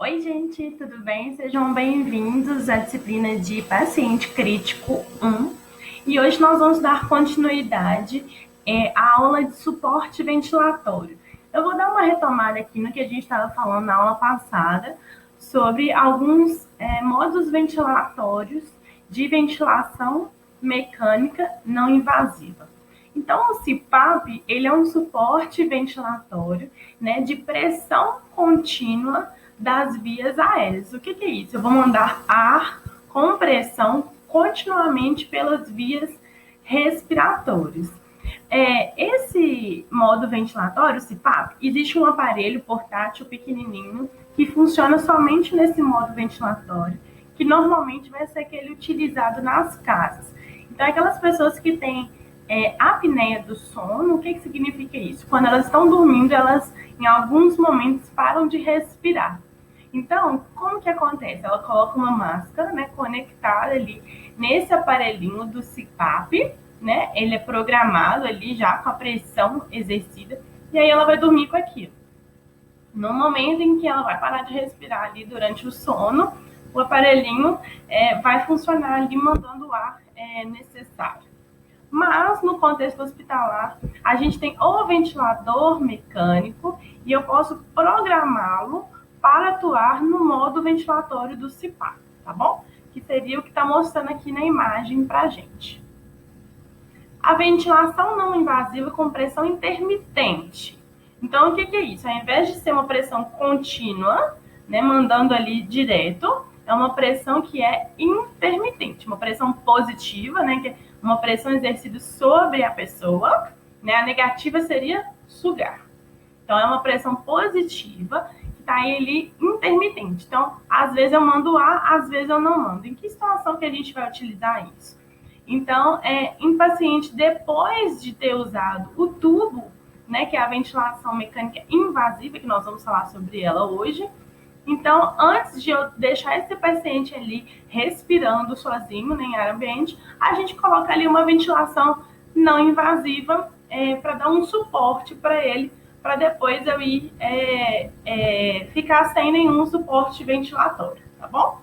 Oi, gente, tudo bem? Sejam bem-vindos à disciplina de Paciente Crítico 1. E hoje nós vamos dar continuidade à aula de suporte ventilatório. Eu vou dar uma retomada aqui no que a gente estava falando na aula passada sobre alguns modos ventilatórios de ventilação mecânica não invasiva. Então, o CPAP, ele é um suporte ventilatório, né, de pressão contínua das vias aéreas. O que é isso? Eu vou mandar ar com pressão continuamente pelas vias respiratórias. Esse modo ventilatório, o CPAP, existe um aparelho portátil pequenininho que funciona somente nesse modo ventilatório, que normalmente vai ser aquele utilizado nas casas. Então, aquelas pessoas que têm apneia do sono, o que significa isso? Quando elas estão dormindo, elas, em alguns momentos, param de respirar. Então, como que acontece? Ela coloca uma máscara, né, conectada ali nesse aparelhinho do CPAP, né? Ele é programado ali já com a pressão exercida, e aí ela vai dormir com aquilo. No momento em que ela vai parar de respirar ali durante o sono, o aparelhinho vai funcionar ali mandando o ar necessário. Mas, no contexto hospitalar, a gente tem o ventilador mecânico e eu posso programá-lo para atuar no modo ventilatório do CPAP, tá bom? Que seria o que está mostrando aqui na imagem para a gente. A ventilação não invasiva com pressão intermitente. Então, o que é isso? Ao invés de ser uma pressão contínua, né, mandando ali direto, é uma pressão que é intermitente, uma pressão positiva, né, que é uma pressão exercida sobre a pessoa, né, a negativa seria sugar. Então, é uma pressão positiva que está ali intermitente. Então, às vezes eu mando ar, às vezes eu não mando. Em que situação que a gente vai utilizar isso? Então, em paciente, depois de ter usado o tubo, né, que é a ventilação mecânica invasiva, que nós vamos falar sobre ela hoje. Então, antes de eu deixar esse paciente ali respirando sozinho, né, em ar ambiente, a gente coloca ali uma ventilação não invasiva para dar um suporte para ele, para depois eu ir ficar sem nenhum suporte ventilatório, tá bom?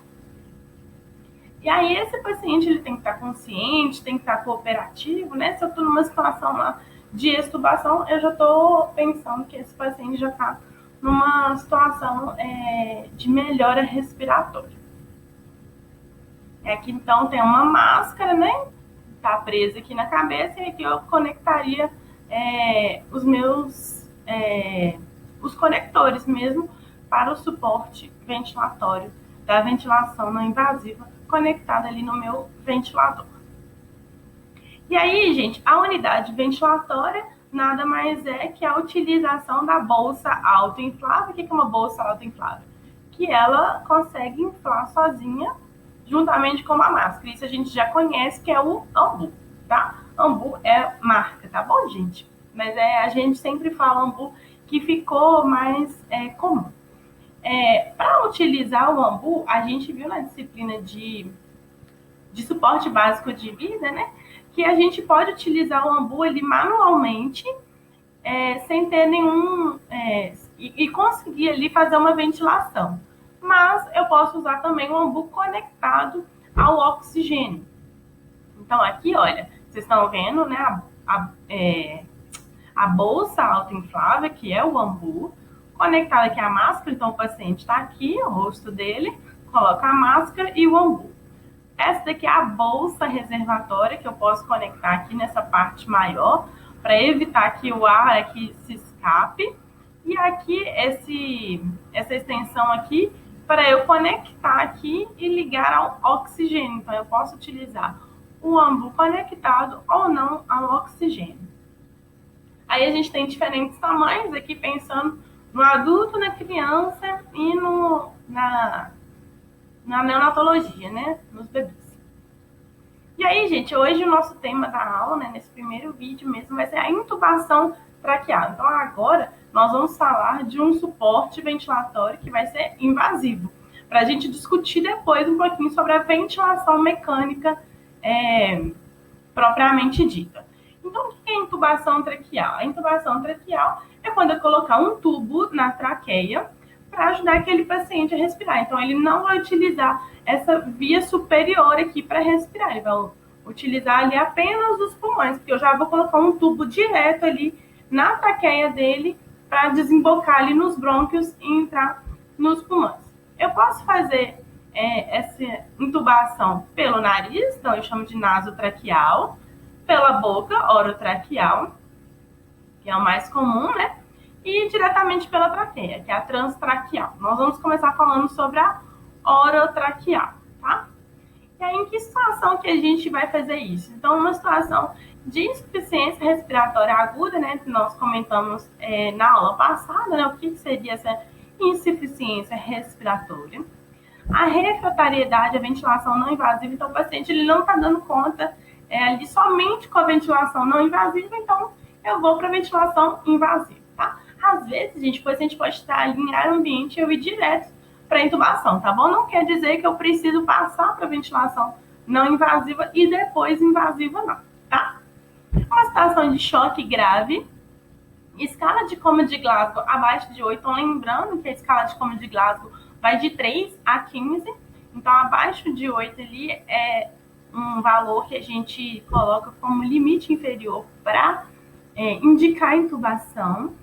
E aí esse paciente ele tem que estar consciente, tem que estar cooperativo, né? Se eu estou numa situação lá de extubação, eu já estou pensando que esse paciente já está numa situação de melhora respiratória. Aqui então tem uma máscara, né? Está presa aqui na cabeça e aqui eu conectaria os meus os conectores mesmo para o suporte ventilatório da ventilação não invasiva conectada ali no meu ventilador. E aí, gente, a unidade ventilatória nada mais é que a utilização da bolsa autoinflável. O que é uma bolsa autoinflável? Que ela consegue inflar sozinha juntamente com uma máscara. Isso a gente já conhece, que é o Ambu, tá? Ambu é marca, tá bom, gente? Mas a gente sempre fala Ambu, que ficou mais comum. Para utilizar o Ambu, a gente viu na disciplina de suporte básico de vida, né? Que a gente pode utilizar o Ambu ali manualmente, sem ter nenhum. E conseguir ali fazer uma ventilação. Mas eu posso usar também o Ambu conectado ao oxigênio. Então, aqui, olha, vocês estão vendo, né? A bolsa autoinflável, que é o Ambu, conectada aqui à máscara. Então, o paciente está aqui, o rosto dele, coloca a máscara e o Ambu. Essa daqui é a bolsa reservatória, que eu posso conectar aqui nessa parte maior, para evitar que o ar aqui se escape. E aqui, essa extensão aqui, para eu conectar aqui e ligar ao oxigênio. Então, eu posso utilizar o Ambu conectado ou não ao oxigênio. Aí a gente tem diferentes tamanhos aqui, pensando no adulto, na criança e na neonatologia, né? Nos bebês. E aí, gente, hoje o nosso tema da aula, né, nesse primeiro vídeo mesmo, vai ser a intubação traqueal. Então, agora, nós vamos falar de um suporte ventilatório que vai ser invasivo, para a gente discutir depois um pouquinho sobre a ventilação mecânica propriamente dita. Então, o que é intubação traqueal? A intubação traqueal é quando eu colocar um tubo na traqueia para ajudar aquele paciente a respirar. Então, ele não vai utilizar essa via superior aqui para respirar, ele vai utilizar ali apenas os pulmões, porque eu já vou colocar um tubo direto ali na traqueia dele para desembocar ali nos brônquios e entrar nos pulmões. Eu posso fazer essa intubação pelo nariz, então eu chamo de nasotraqueal, pela boca, orotraqueal, que é o mais comum, né? E diretamente pela traqueia, que é a transtraqueal. Nós vamos começar falando sobre a orotraqueal, tá? E aí, em que situação que a gente vai fazer isso? Então, uma situação de insuficiência respiratória aguda, né? Que nós comentamos na aula passada, né? O que seria essa insuficiência respiratória? A refratariedade à ventilação não invasiva, então o paciente ele não está dando conta ali somente com a ventilação não invasiva, então eu vou para a ventilação invasiva, tá? Às vezes, gente, o paciente pode estar ali em ar ambiente e eu ir direto para intubação, tá bom? Não quer dizer que eu preciso passar para ventilação não invasiva e depois invasiva, não, tá? Uma situação de choque grave, escala de coma de Glasgow abaixo de 8, então lembrando que a escala de coma de Glasgow vai de 3 a 15, então abaixo de 8 ali é um valor que a gente coloca como limite inferior para indicar intubação.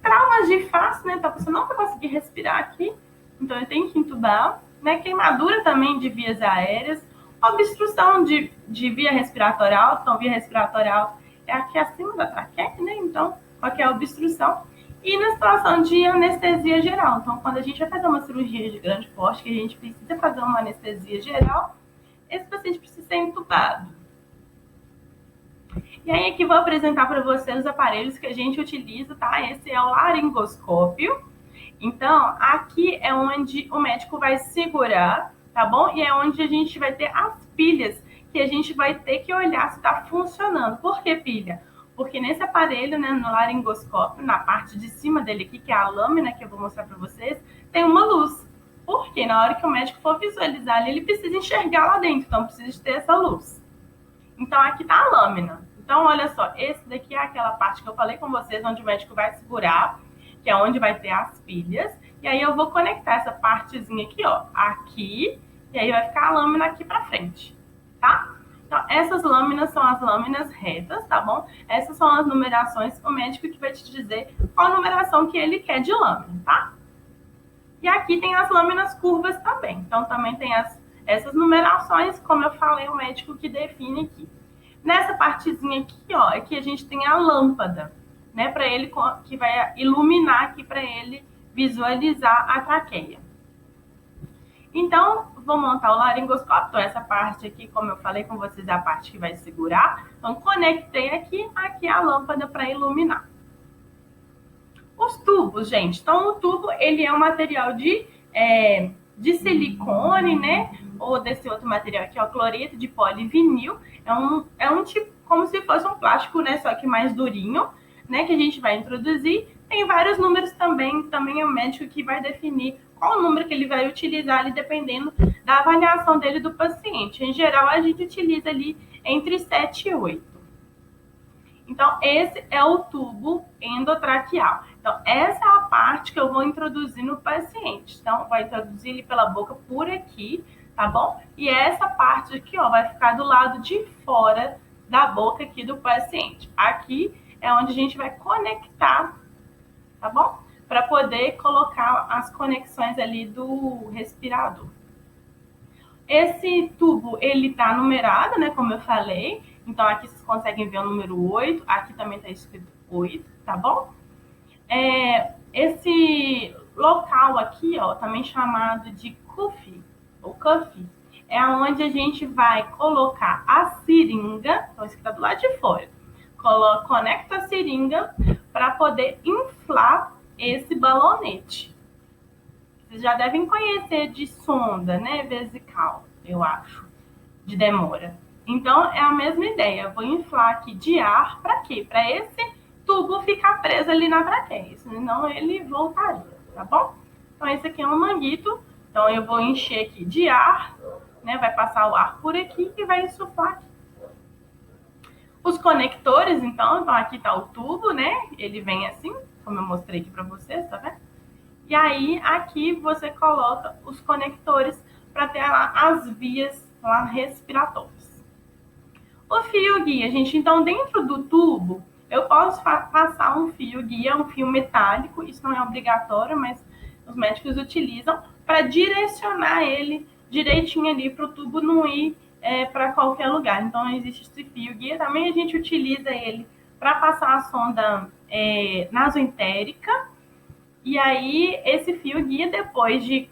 Traumas de face, né? Então a pessoa não vai conseguir respirar aqui, então eu tenho que intubar, né? Queimadura também de vias aéreas, obstrução de via respiratória alta, então via respiratória alta é aqui acima da traqueia, né? Então, qualquer obstrução. E na situação de anestesia geral, então quando a gente vai fazer uma cirurgia de grande porte, que a gente precisa fazer uma anestesia geral, esse paciente precisa ser intubado. E aí aqui vou apresentar para vocês os aparelhos que a gente utiliza, tá? Esse é o laringoscópio. Então, aqui é onde o médico vai segurar, tá bom? E é onde a gente vai ter as pilhas, que a gente vai ter que olhar se está funcionando. Por que pilha? Porque nesse aparelho, né, no laringoscópio, na parte de cima dele aqui, que é a lâmina que eu vou mostrar para vocês, tem uma luz. Porque na hora que o médico for visualizar ali, ele precisa enxergar lá dentro, então precisa ter essa luz. Então, aqui tá a lâmina. Então, olha só, esse daqui é aquela parte que eu falei com vocês, onde o médico vai segurar, que é onde vai ter as pilhas. E aí eu vou conectar essa partezinha aqui, ó, aqui, e aí vai ficar a lâmina aqui pra frente, tá? Então, essas lâminas são as lâminas retas, tá bom? Essas são as numerações, o médico que vai te dizer qual a numeração que ele quer de lâmina, tá? E aqui tem as lâminas curvas também. Então, também tem essas numerações, como eu falei, o médico que define aqui. Nessa partezinha aqui, ó, é que a gente tem a lâmpada, né, para ele, que vai iluminar aqui para ele visualizar a traqueia. Então, vou montar o laringoscópio. Então, essa parte aqui, como eu falei com vocês, é a parte que vai segurar. Então, conectei aqui a lâmpada para iluminar. Os tubos, gente. Então, o tubo, ele é um material de silicone, né? Ou desse outro material aqui, ó, cloreto de polivinil. É um tipo, como se fosse um plástico, né? Só que mais durinho, né? Que a gente vai introduzir. Tem vários números também. Também é o médico que vai definir qual o número que ele vai utilizar ali, dependendo da avaliação dele do paciente. Em geral, a gente utiliza ali entre 7 e 8. Então, esse é o tubo endotraqueal. Então, essa é a parte que eu vou introduzir no paciente. Então, vai introduzir ele pela boca por aqui, tá bom? E essa parte aqui, ó, vai ficar do lado de fora da boca aqui do paciente. Aqui é onde a gente vai conectar, tá bom? Para poder colocar as conexões ali do respirador. Esse tubo, ele tá numerado, né, como eu falei. Então, aqui vocês conseguem ver o número 8. Aqui também tá escrito 8, tá bom? Esse local aqui, ó, também chamado de cuff, ou cuff, é onde a gente vai colocar a seringa. Então, esse aqui tá do lado de fora. Conecta a seringa para poder inflar esse balonete. Vocês já devem conhecer de sonda, né, vesical, eu acho, de demora. Então, é a mesma ideia. Eu vou inflar aqui de ar para quê? Para esse tubo ficar preso ali na traqueia, senão ele voltaria, tá bom? Então, esse aqui é um manguito. Então, eu vou encher aqui de ar, né? Vai passar o ar por aqui e vai insuflar aqui. Os conectores, então aqui tá o tubo, né? Ele vem assim, como eu mostrei aqui para vocês, tá vendo? E aí, aqui você coloca os conectores para ter lá as vias lá respiratórias. O fio guia, gente, então dentro do tubo, eu posso passar um fio guia, um fio metálico, isso não é obrigatório, mas os médicos utilizam para direcionar ele direitinho ali para o tubo não ir para qualquer lugar. Então, existe esse fio guia. Também a gente utiliza ele para passar a sonda nasoentérica. E aí, esse fio guia, depois de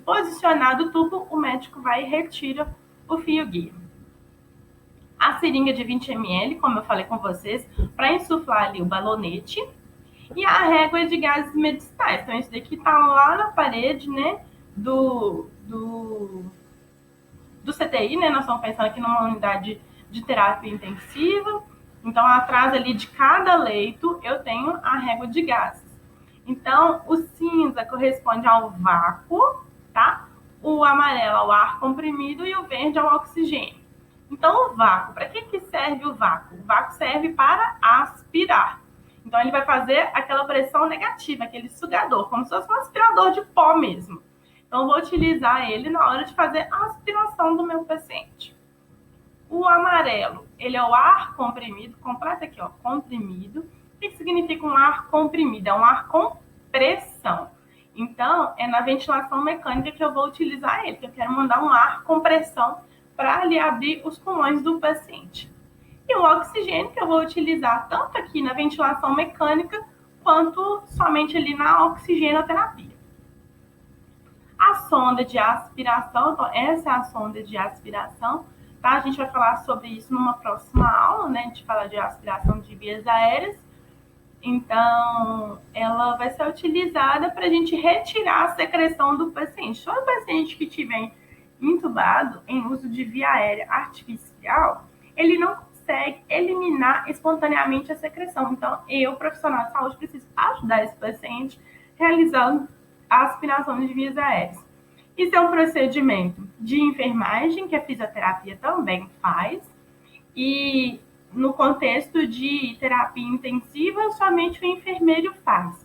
posicionado o tubo, o médico vai e retira o fio guia. A seringa de 20 ml, como eu falei com vocês, para insuflar ali o balonete. E a régua de gases medicinais. Então, esse daqui tá lá na parede, né, do CTI, né? Nós estamos pensando aqui numa unidade de terapia intensiva. Então, atrás ali de cada leito, eu tenho a régua de gases. Então, o cinza corresponde ao vácuo, tá? O amarelo ao ar comprimido e o verde ao oxigênio. Então, o vácuo, para que serve o vácuo? O vácuo serve para aspirar. Então, ele vai fazer aquela pressão negativa, aquele sugador, como se fosse um aspirador de pó mesmo. Então, eu vou utilizar ele na hora de fazer a aspiração do meu paciente. O amarelo, ele é o ar comprimido, completa aqui, ó, comprimido. O que significa um ar comprimido? É um ar com pressão. Então, é na ventilação mecânica que eu vou utilizar ele, que eu quero mandar um ar com pressão para ali abrir os pulmões do paciente. E o oxigênio, que eu vou utilizar tanto aqui na ventilação mecânica, quanto somente ali na oxigenoterapia. A sonda de aspiração, então essa é a sonda de aspiração, tá? A gente vai falar sobre isso numa próxima aula, né? A gente fala de aspiração de vias aéreas. Então, ela vai ser utilizada para a gente retirar a secreção do paciente. Todo paciente que tiver intubado em uso de via aérea artificial, ele não consegue eliminar espontaneamente a secreção. Então, eu, profissional de saúde, preciso ajudar esse paciente realizando a aspiração de vias aéreas. Isso é um procedimento de enfermagem que a fisioterapia também faz. E no contexto de terapia intensiva, somente o enfermeiro faz.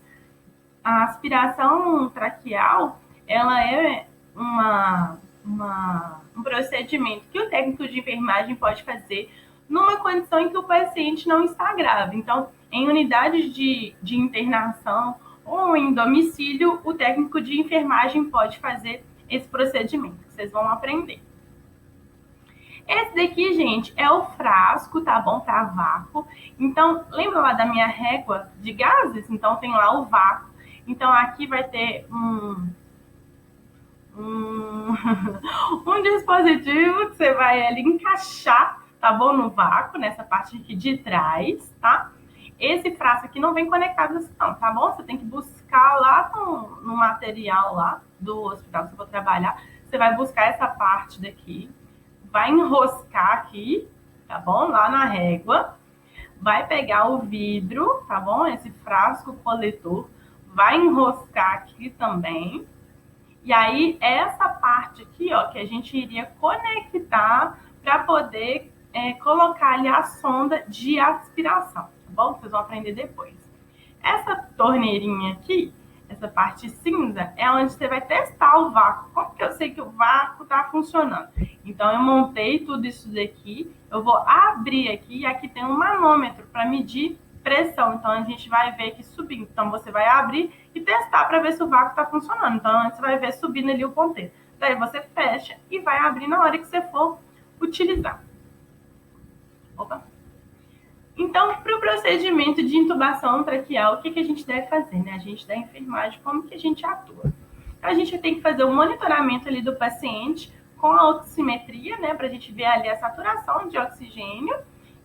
A aspiração traqueal, ela é um procedimento que o técnico de enfermagem pode fazer numa condição em que o paciente não está grave. Então, em unidades de internação ou em domicílio, o técnico de enfermagem pode fazer esse procedimento. Vocês vão aprender. Esse daqui, gente, é o frasco, tá bom? Para vácuo. Então, lembra lá da minha régua de gases? Então, tem lá o vácuo. Então, aqui vai ter um dispositivo que você vai ali encaixar, tá bom? No vácuo, nessa parte aqui de trás, tá? Esse frasco aqui não vem conectado assim, não, tá bom? Você tem que buscar lá no material lá do hospital que você for trabalhar. Você vai buscar essa parte daqui, vai enroscar aqui, tá bom? Lá na régua. Vai pegar o vidro, tá bom? Esse frasco coletor. Vai enroscar aqui também. E aí, essa parte aqui, ó, que a gente iria conectar para poder colocar ali a sonda de aspiração, tá bom? Vocês vão aprender depois. Essa torneirinha aqui, essa parte cinza, é onde você vai testar o vácuo. Como que eu sei que o vácuo está funcionando? Então, eu montei tudo isso daqui, eu vou abrir aqui, e aqui tem um manômetro para medir pressão. Então, a gente vai ver aqui subindo. Então, você vai abrir e testar para ver se o vácuo está funcionando. Então, você vai ver subindo ali o ponteiro. Daí, você fecha e vai abrir na hora que você for utilizar. Opa! Então, para o procedimento de intubação traqueal, o que a gente deve fazer, né? A gente da enfermagem, como que a gente atua? Então, a gente tem que fazer o monitoramento ali do paciente com a oximetria, né? Para a gente ver ali a saturação de oxigênio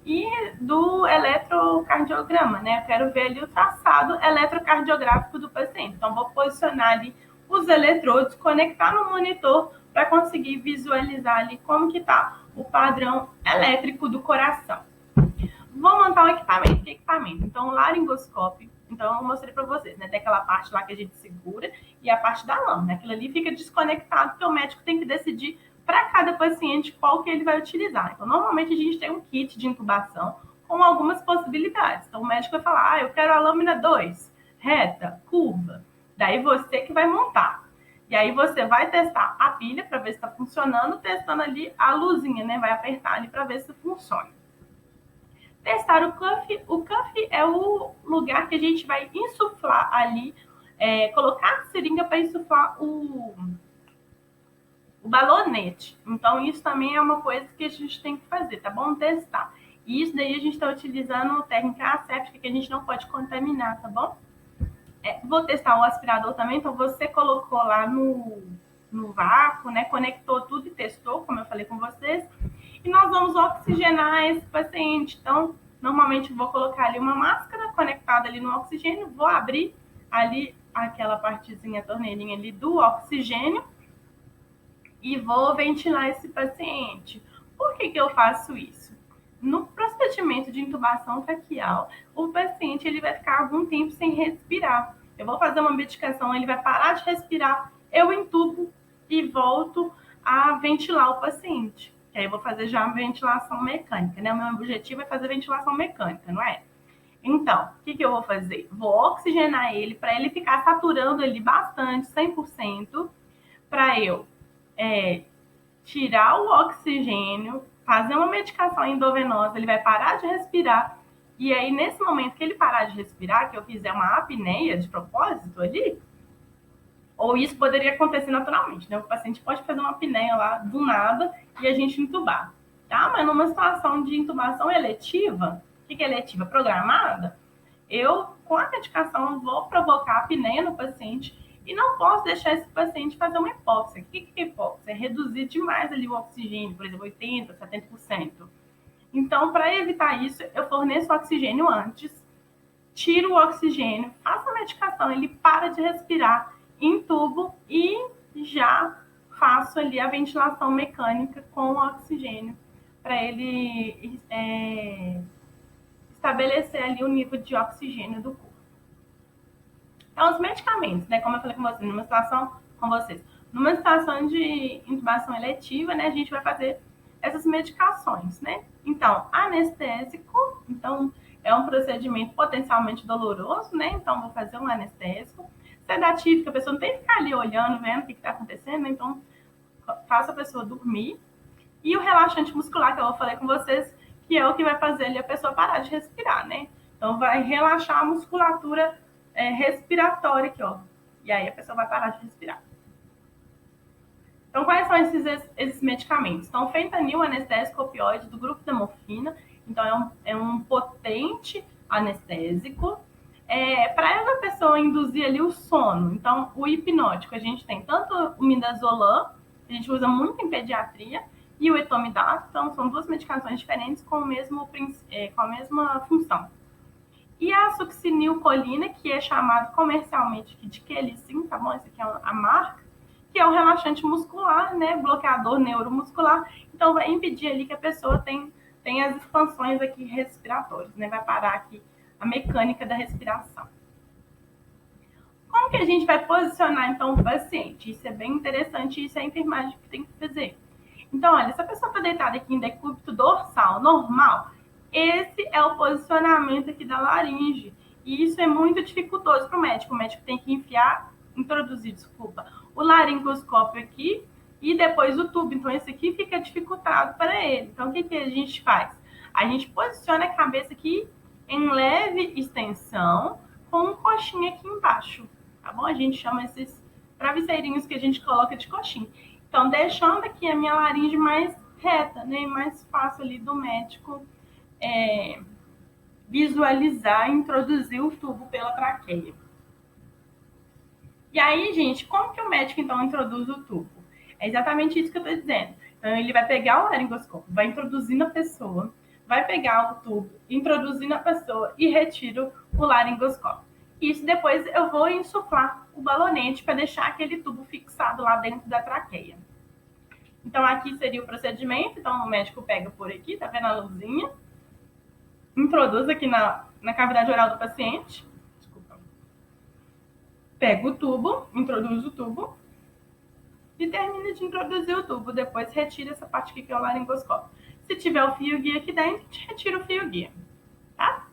e do eletrocardiograma, né? Eu quero ver ali o traçado eletrocardiográfico do paciente. Então, vou posicionar ali os eletrodos, conectar no monitor para conseguir visualizar ali como que está o padrão elétrico do coração. Vou montar o equipamento. Que equipamento? Então, o laringoscópio. Então, eu mostrei para vocês, né? Tem aquela parte lá que a gente segura e a parte da lâmina. Aquilo ali fica desconectado, porque o médico tem que decidir para cada paciente qual que ele vai utilizar. Então, normalmente a gente tem um kit de intubação com algumas possibilidades. Então, o médico vai falar, eu quero a lâmina 2, reta, curva. Daí você que vai montar. E aí você vai testar a pilha para ver se está funcionando, testando ali a luzinha, né? Vai apertar ali para ver se funciona. Testar o cuff. O cuff é o lugar que a gente vai insuflar ali, colocar a seringa para insuflar o balonete. Então, isso também é uma coisa que a gente tem que fazer, tá bom? Testar. E isso daí a gente está utilizando técnica asséptica, que a gente não pode contaminar, tá bom? Vou testar o aspirador também, então você colocou lá no vácuo, né? Conectou tudo e testou, como eu falei com vocês. E nós vamos oxigenar esse paciente. Então, normalmente vou colocar ali uma máscara conectada ali no oxigênio, vou abrir ali aquela partezinha, a torneirinha ali do oxigênio e vou ventilar esse paciente. Por que eu faço isso? No procedimento de intubação traqueal, o paciente ele vai ficar algum tempo sem respirar. Eu vou fazer uma medicação, ele vai parar de respirar, eu intubo e volto a ventilar o paciente. Que aí eu vou fazer já a ventilação mecânica, né? O meu objetivo é fazer ventilação mecânica, não é? Então, o que eu vou fazer? Vou oxigenar ele para ele ficar saturando ele bastante, 100%, para eu tirar o oxigênio, fazer uma medicação endovenosa, ele vai parar de respirar. E aí, nesse momento que ele parar de respirar, que eu fizer uma apneia de propósito ali, ou isso poderia acontecer naturalmente, né? O paciente pode fazer uma apneia lá do nada e a gente intubar, tá? Mas numa situação de intubação eletiva, o que é eletiva? Programada, eu, com a medicação, vou provocar apneia no paciente e não posso deixar esse paciente fazer uma hipóxia. O que é hipóxia? É reduzir demais ali o oxigênio, por exemplo, 80%, 70%. Então, para evitar isso, eu forneço oxigênio antes, tiro o oxigênio, faço a medicação, ele para de respirar, intubo e já faço ali a ventilação mecânica com o oxigênio para ele estabelecer ali o nível de oxigênio do corpo. Então, os medicamentos, né? Como eu falei com vocês, numa situação de intubação eletiva, né? A gente vai fazer essas medicações, né? Então, anestésico, então é um procedimento potencialmente doloroso, né? Então, vou fazer um anestésico. Sedativo, que a pessoa não tem que ficar ali olhando, vendo o que está acontecendo, né? Então, faça a pessoa dormir. E o relaxante muscular, que eu falei com vocês, que é o que vai fazer ali a pessoa parar de respirar, né? Então, vai relaxar a musculatura respiratória aqui, ó. E aí a pessoa vai parar de respirar. Então, quais são esses medicamentos? Então, fentanil, anestésico opioide do grupo da morfina. Então, é um potente anestésico. Para a pessoa induzir ali o sono. Então, o hipnótico, a gente tem tanto o midazolam, que a gente usa muito em pediatria, e o etomidato. Então, são duas medicações diferentes com a mesma função. E a succinilcolina, que é chamado comercialmente de Quelicin, tá bom? Essa aqui é a marca, que é um relaxante muscular, né? Bloqueador neuromuscular. Então, vai impedir ali que a pessoa tenha as expansões aqui respiratórias, né? Vai parar aqui a mecânica da respiração. Como que a gente vai posicionar, então, o paciente? Isso é bem interessante, isso é a enfermagem que tem que fazer. Então, olha, se a pessoa está deitada aqui em decúbito dorsal normal, esse é o posicionamento aqui da laringe. E isso é muito dificultoso para o médico. O médico tem que introduzir o laringoscópio aqui e depois o tubo. Então, esse aqui fica dificultado para ele. Então, o que a gente faz? A gente posiciona a cabeça aqui em leve extensão com um coxinha aqui embaixo, tá bom? A gente chama esses travesseirinhos que a gente coloca de coxinha. Então, deixando aqui a minha laringe mais reta, né? Mais fácil ali do médico visualizar e introduzir o tubo pela traqueia. E aí, gente, como que o médico, então, introduz o tubo? É exatamente isso que eu estou dizendo. Então, ele vai pegar o laringoscópio, vai introduzir na pessoa, vai pegar o tubo, introduzir na pessoa e retira o laringoscópio. Isso depois eu vou insuflar o balonete para deixar aquele tubo fixado lá dentro da traqueia. Então, aqui seria o procedimento. Então, o médico pega por aqui, tá vendo a luzinha? Introduz aqui na cavidade oral do paciente. Desculpa. Pega o tubo, introduz o tubo e termina de introduzir o tubo. Depois retira essa parte aqui que é o laringoscópio. Se tiver o fio guia aqui dentro, a gente retira o fio guia, tá?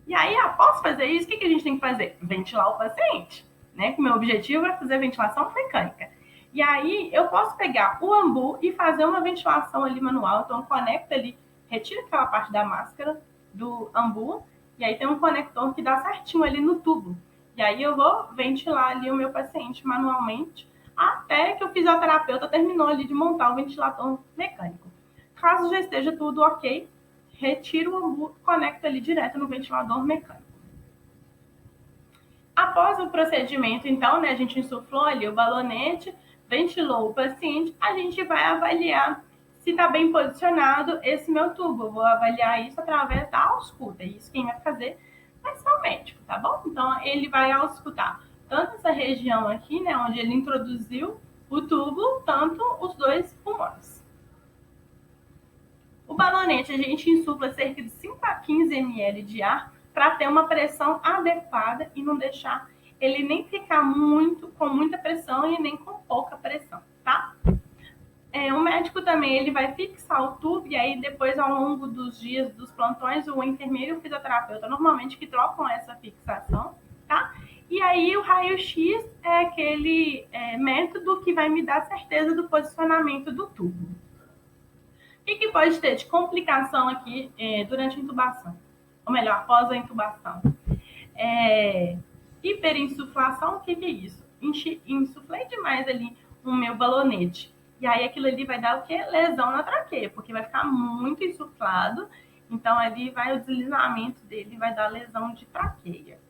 E aí, após fazer isso, o que a gente tem que fazer? Ventilar o paciente, né? Que o meu objetivo é fazer ventilação mecânica. E aí, eu posso pegar o ambu e fazer uma ventilação ali manual. Então, conecta ali, retira aquela parte da máscara do ambu, e aí tem um conector que dá certinho ali no tubo. E aí, eu vou ventilar ali o meu paciente manualmente, até que o fisioterapeuta terminou ali de montar o ventilador mecânico. Caso já esteja tudo ok, retira o ambu, conecta ali direto no ventilador mecânico. Após o procedimento, então, né, a gente insuflou ali o balonete, ventilou o paciente, a gente vai avaliar se está bem posicionado esse meu tubo. Eu vou avaliar isso através da ausculta. Isso quem vai fazer vai ser o médico, tá bom? Então, ele vai auscultar tanto essa região aqui, né, onde ele introduziu o tubo, tanto os dois pulmões. O balonete a gente insufla cerca de 5 a 15 ml de ar para ter uma pressão adequada e não deixar ele nem ficar muito com muita pressão e nem com pouca pressão, tá? O médico também ele vai fixar o tubo e aí depois ao longo dos dias dos plantões o enfermeiro e o fisioterapeuta normalmente que trocam essa fixação, tá? E aí o raio-x é aquele método que vai me dar certeza do posicionamento do tubo. O que pode ter de complicação aqui durante a intubação? Ou melhor, após a intubação? Hiperinsuflação, o que é isso? Insuflei demais ali o meu balonete. E aí aquilo ali vai dar o quê? Lesão na traqueia, porque vai ficar muito insuflado. Então ali vai o deslizamento dele, vai dar lesão de traqueia.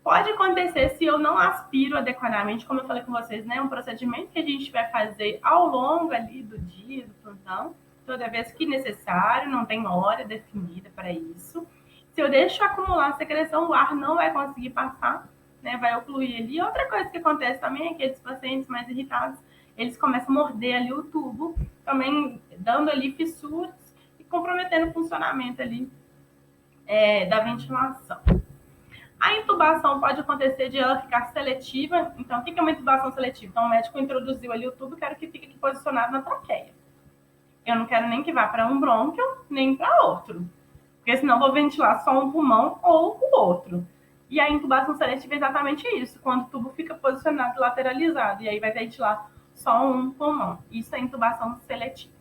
Pode acontecer se eu não aspiro adequadamente, como eu falei com vocês, né? Um procedimento que a gente vai fazer ao longo ali do dia, do plantão, toda vez que necessário, não tem hora definida para isso. Se eu deixo acumular a secreção, o ar não vai conseguir passar, né? Vai ocluir ali. Outra coisa que acontece também é que esses pacientes mais irritados, eles começam a morder ali o tubo, também dando ali fissuras e comprometendo o funcionamento ali da ventilação. A intubação pode acontecer de ela ficar seletiva. Então, o que é uma intubação seletiva? Então, o médico introduziu ali o tubo e quero que fique aqui posicionado na traqueia. Eu não quero nem que vá para um brônquio, nem para outro. Porque senão eu vou ventilar só um pulmão ou o outro. E a intubação seletiva é exatamente isso, quando o tubo fica posicionado lateralizado, e aí vai ventilar só um pulmão. Isso é intubação seletiva.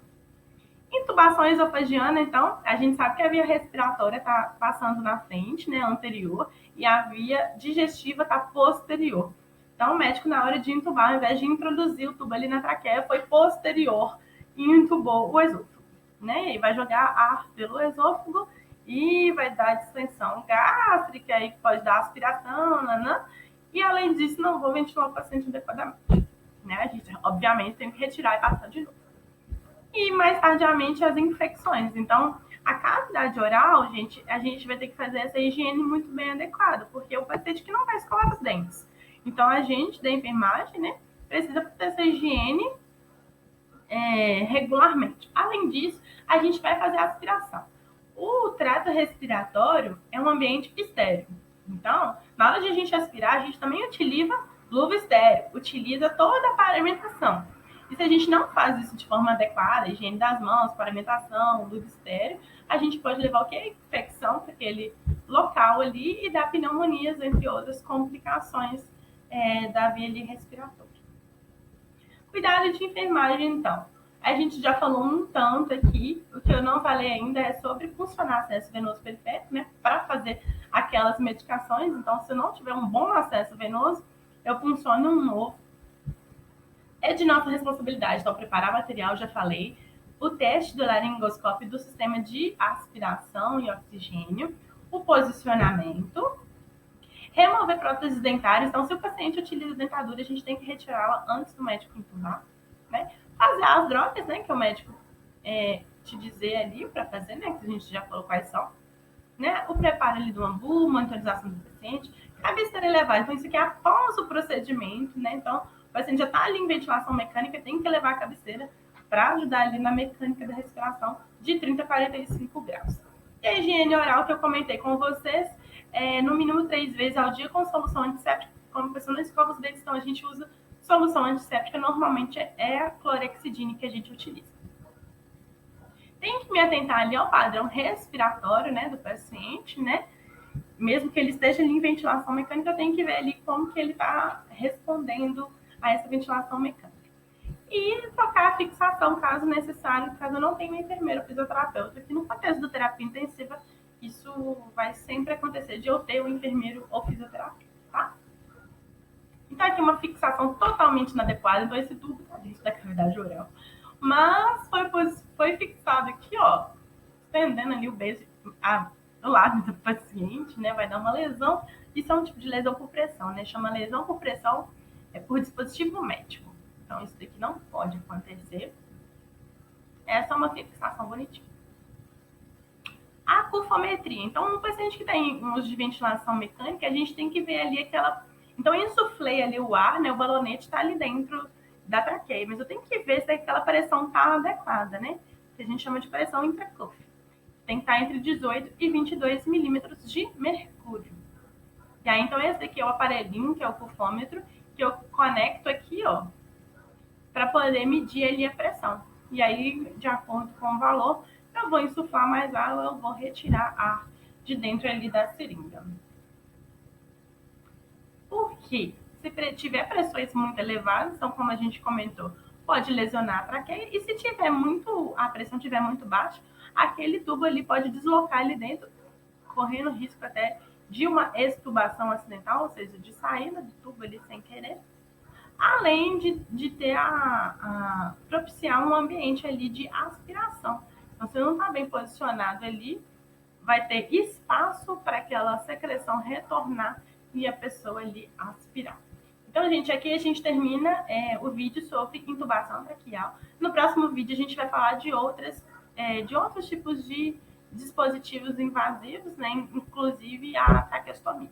Intubação esofagiana, então, a gente sabe que a via respiratória está passando na frente, né, anterior, e a via digestiva está posterior. Então, o médico, na hora de intubar, ao invés de introduzir o tubo ali na traqueia, foi posterior e intubou o esôfago, né? E vai jogar ar pelo esôfago e vai dar distensão gástrica, aí pode dar aspiração, né? E, além disso, não vou ventilar o paciente adequadamente, né? A gente, obviamente, tem que retirar e passar de novo. E mais tardiamente as infecções. Então, a cavidade oral, gente, a gente vai ter que fazer essa higiene muito bem adequada, porque o paciente que não vai escovar os dentes. Então, a gente da enfermagem, né, precisa fazer essa higiene regularmente. Além disso, a gente vai fazer a aspiração. O trato respiratório é um ambiente estéril. Então, na hora de a gente aspirar, a gente também utiliza luva estéril, utiliza toda a paramentação. E se a gente não faz isso de forma adequada, higiene das mãos, paramentação, luva estéreo, a gente pode levar o quê? Infecção para aquele local ali e dar pneumonias, entre outras complicações da via respiratória. Cuidado de enfermagem, então. A gente já falou um tanto aqui, o que eu não falei ainda é sobre funcionar acesso venoso periférico, né? Para fazer aquelas medicações. Então, se eu não tiver um bom acesso venoso, eu funciono um novo. É de nossa responsabilidade, então, preparar material, já falei, o teste do laringoscópio do sistema de aspiração e oxigênio, o posicionamento, remover próteses dentárias. Então, se o paciente utiliza dentadura, a gente tem que retirá-la antes do médico intubar, né? Fazer as drogas, né, que o médico te dizer ali para fazer, né, que a gente já falou quais são, né? O preparo ali do ambu, monitorização do paciente, cabeceira elevada. Então, isso aqui é após o procedimento, né? Então, o paciente já está ali em ventilação mecânica, tem que levar a cabeceira para ajudar ali na mecânica da respiração de 30 a 45 graus. E a higiene oral que eu comentei com vocês, no mínimo 3 vezes ao dia com solução antisséptica. Como a pessoa não escova os dentes, então a gente usa solução antisséptica, normalmente é a clorexidina que a gente utiliza. Tem que me atentar ali ao padrão respiratório, né, do paciente, né? mesmo que ele esteja ali em ventilação mecânica, eu tenho que ver ali como que ele está respondendo a essa ventilação mecânica. E trocar a fixação, caso necessário, caso eu não tenha um enfermeiro fisioterapeuta, que no contexto da terapia intensiva, isso vai sempre acontecer, de eu ter um enfermeiro ou fisioterapeuta, tá? Então, aqui uma fixação totalmente inadequada, então esse tubo está dentro da cavidade oral. Mas foi fixado aqui, ó, estendendo ali o beijo do lado do paciente, né? Vai dar uma lesão. Isso é um tipo de lesão por pressão, né? Chama lesão por pressão por dispositivo médico. Então, isso daqui não pode acontecer. Essa é uma fixação bonitinha. A cufometria. Então, um paciente que tem um uso de ventilação mecânica, a gente tem que ver ali aquela. Então, eu insuflei ali o ar, né? O balonete está ali dentro da traqueia, mas eu tenho que ver se aquela pressão está adequada, né? Que a gente chama de pressão intracuff. Tem que estar entre 18 e 22 milímetros de mercúrio. E aí, então, esse daqui é o aparelhinho, que é o cufômetro, que eu conecto aqui, ó, para poder medir ali a pressão. E aí, de acordo com o valor, eu vou insuflar mais ar ou eu vou retirar ar de dentro ali da seringa. Por quê? Se tiver pressões muito elevadas, então, como a gente comentou, pode lesionar a traqueia. E se tiver a pressão estiver muito baixa, aquele tubo ali pode deslocar ali dentro, correndo risco até de uma extubação acidental, ou seja, de saída do tubo ali sem querer, além de ter propiciar um ambiente ali de aspiração. Então, se não está bem posicionado ali, vai ter espaço para aquela secreção retornar e a pessoa ali aspirar. Então, gente, aqui a gente termina o vídeo sobre intubação traqueal. No próximo vídeo a gente vai falar de outros tipos de dispositivos invasivos, né? Inclusive a traqueostomia.